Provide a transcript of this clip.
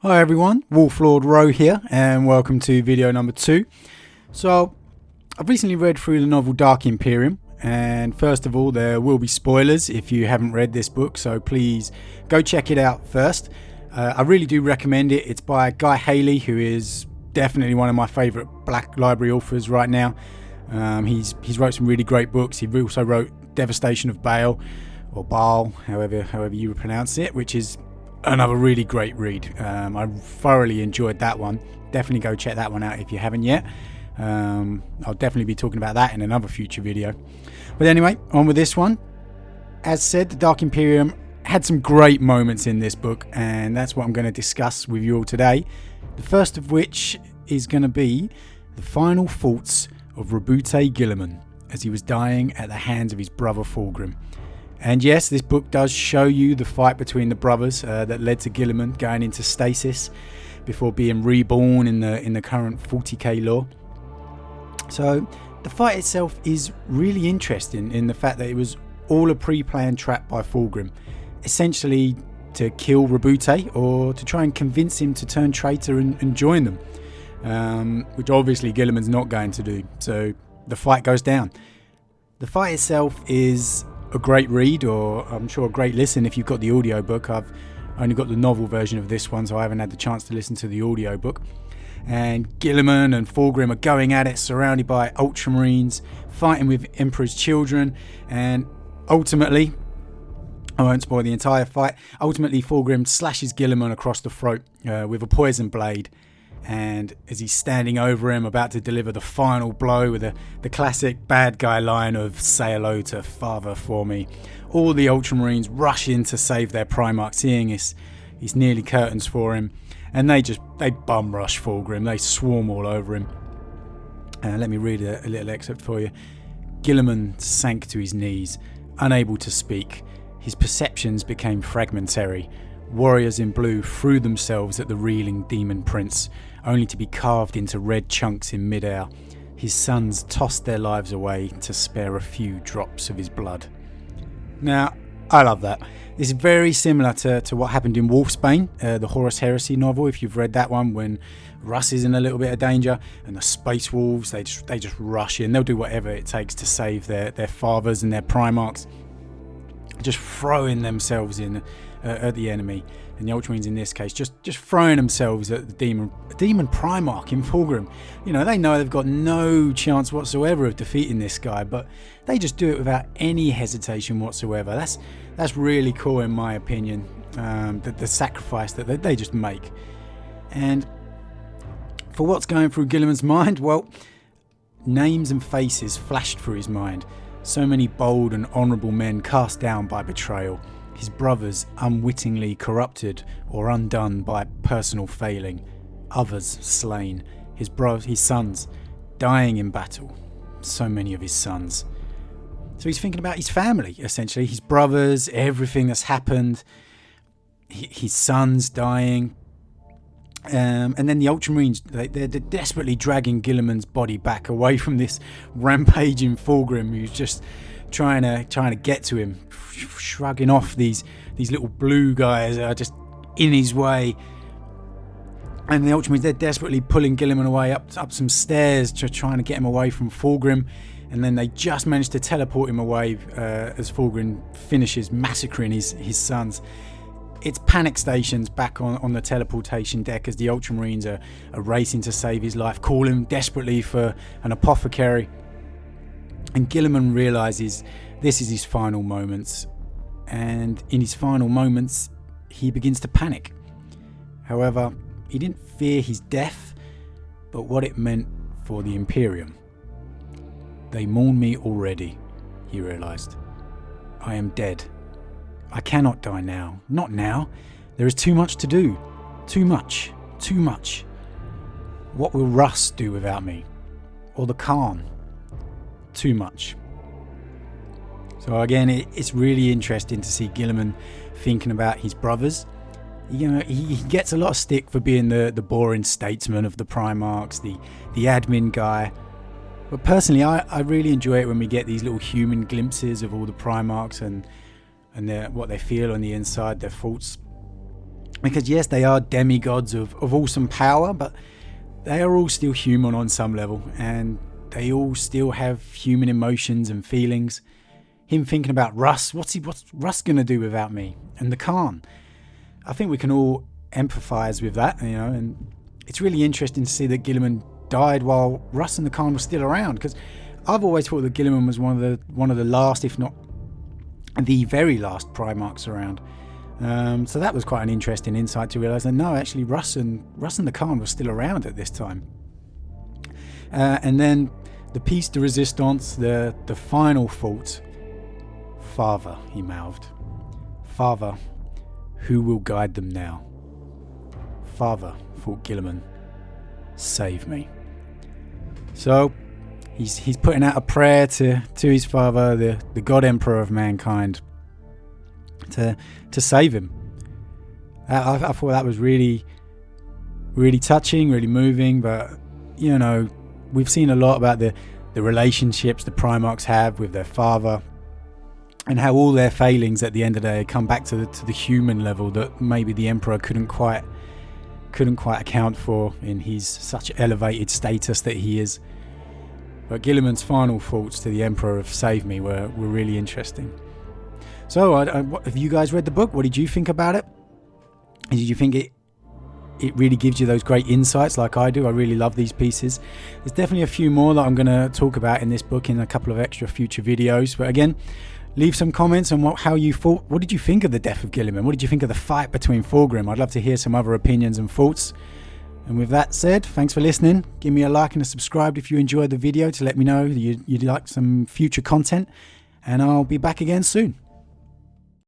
Hi everyone, Wolflord Rowe here and welcome to video number 2. So I've recently read through the novel Dark Imperium, and first of all there will be spoilers if you haven't read this book, so please go check it out first. I really do recommend it. It's by Guy Haley, who is definitely one of my favourite Black Library authors right now. He's wrote some really great books. He also wrote Devastation of Baal, or Baal, however you pronounce it, which is another really great read. I thoroughly enjoyed that one. Definitely go check that one out if you haven't yet. I'll definitely be talking about that in another future video. But anyway, on with this one. As said, the Dark Imperium had some great moments in this book, and that's what I'm going to discuss with you all today. The first of which is going to be the final thoughts of Roboute Guilliman as he was dying at the hands of his brother Fulgrim. And yes, this book does show you the fight between the brothers that led to Guilliman going into stasis before being reborn in the current 40k lore. So the fight itself is really interesting in the fact that it was all a pre-planned trap by Fulgrim, essentially to kill Roboute or to try and convince him to turn traitor and join them, which obviously Guilliman's not going to do. So the fight goes down. The fight itself is a great read, or I'm sure a great listen if you've got the audiobook. I've only got the novel version of this one, so I haven't had the chance to listen to the audiobook. And Guilliman and Fulgrim are going at it, surrounded by Ultramarines, fighting with Emperor's children, and ultimately, I won't spoil the entire fight, ultimately Fulgrim slashes Guilliman across the throat with a poison blade. And as he's standing over him, about to deliver the final blow with the classic bad guy line of "Say hello to father for me," all the Ultramarines rush in to save their Primarch, seeing he's nearly curtains for him, and they bum rush Fulgrim. They swarm all over him. Let me read a little excerpt for you. Guilliman sank to his knees, unable to speak. His perceptions became fragmentary. Warriors in blue threw themselves at the reeling demon prince, only to be carved into red chunks in midair. His sons tossed their lives away to spare a few drops of his blood. Now, I love that. It's very similar to what happened in Wolfsbane, the Horus Heresy novel, if you've read that one, when Russ is in a little bit of danger and the Space Wolves, they just rush in. They'll do whatever it takes to save their fathers and their Primarchs, just throwing themselves in at the enemy. And the Ultramarines in this case just throwing themselves at the demon Primarch in Fulgrim. You know, they know they've got no chance whatsoever of defeating this guy, but they just do it without any hesitation whatsoever. That's really cool in my opinion, the sacrifice that they just make. And for what's going through Guilliman's mind, well, names and faces flashed through his mind. So many bold and honourable men cast down by betrayal. His brothers unwittingly corrupted or undone by personal failing. Others slain. His sons dying in battle. So many of his sons. So he's thinking about his family, essentially. His brothers, everything that's happened. His sons dying. And then the Ultramarines, they're desperately dragging Guilliman's body back away from this rampaging Fulgrim who's just trying to get to him, shrugging off these little blue guys that are just in his way. And the Ultramarines, they're desperately pulling Guilliman away up some stairs, just trying to get him away from Fulgrim. And then they just manage to teleport him away as Fulgrim finishes massacring his sons. It's panic stations back on the teleportation deck as the Ultramarines are racing to save his life, calling desperately for an apothecary. And Guilliman realises this is his final moments, and in his final moments he begins to panic. However, he didn't fear his death, but what it meant for the Imperium. They mourn me already, he realised. I am dead. I cannot die now. Not now. There is too much to do. Too much. Too much. What will Russ do without me? Or the Khan? Too much. So again, it's really interesting to see Guilliman thinking about his brothers. You know, he gets a lot of stick for being the boring statesman of the Primarchs, the admin guy. But personally, I really enjoy it when we get these little human glimpses of all the Primarchs and what they feel on the inside, their thoughts. Because yes, they are demigods of awesome power, but they are all still human on some level, and they all still have human emotions and feelings. Him thinking about Russ, what's Russ gonna do without me? And the Khan. I think we can all empathise with that, and it's really interesting to see that Guilliman died while Russ and the Khan were still around, because I've always thought that Guilliman was one of the last, if not the very last Primarchs around. So that was quite an interesting insight to realise that no, actually Russ and the Khan were still around at this time. And then the piece de resistance, the final thought. Father, he mouthed. Father, who will guide them now? Father, thought Guilliman, save me. So he's putting out a prayer to his father, the God Emperor of mankind, to save him. I thought that was really, really touching, really moving. But we've seen a lot about the relationships the Primarchs have with their father, and how all their failings at the end of the day come back to the human level that maybe the Emperor couldn't quite account for in his such elevated status that he is. But Guilliman's final thoughts to the Emperor of save me were really interesting. So have you guys read the book? What did you think about it? Did you think it really gives you those great insights like I do? I really love these pieces. There's definitely a few more that I'm going to talk about in this book in a couple of extra future videos. But again, leave some comments on how you thought. What did you think of the death of Guilliman? What did you think of the fight between Thorgrim? I'd love to hear some other opinions and thoughts. And with that said, thanks for listening. Give me a like and a subscribe if you enjoyed the video to let me know you'd like some future content. And I'll be back again soon.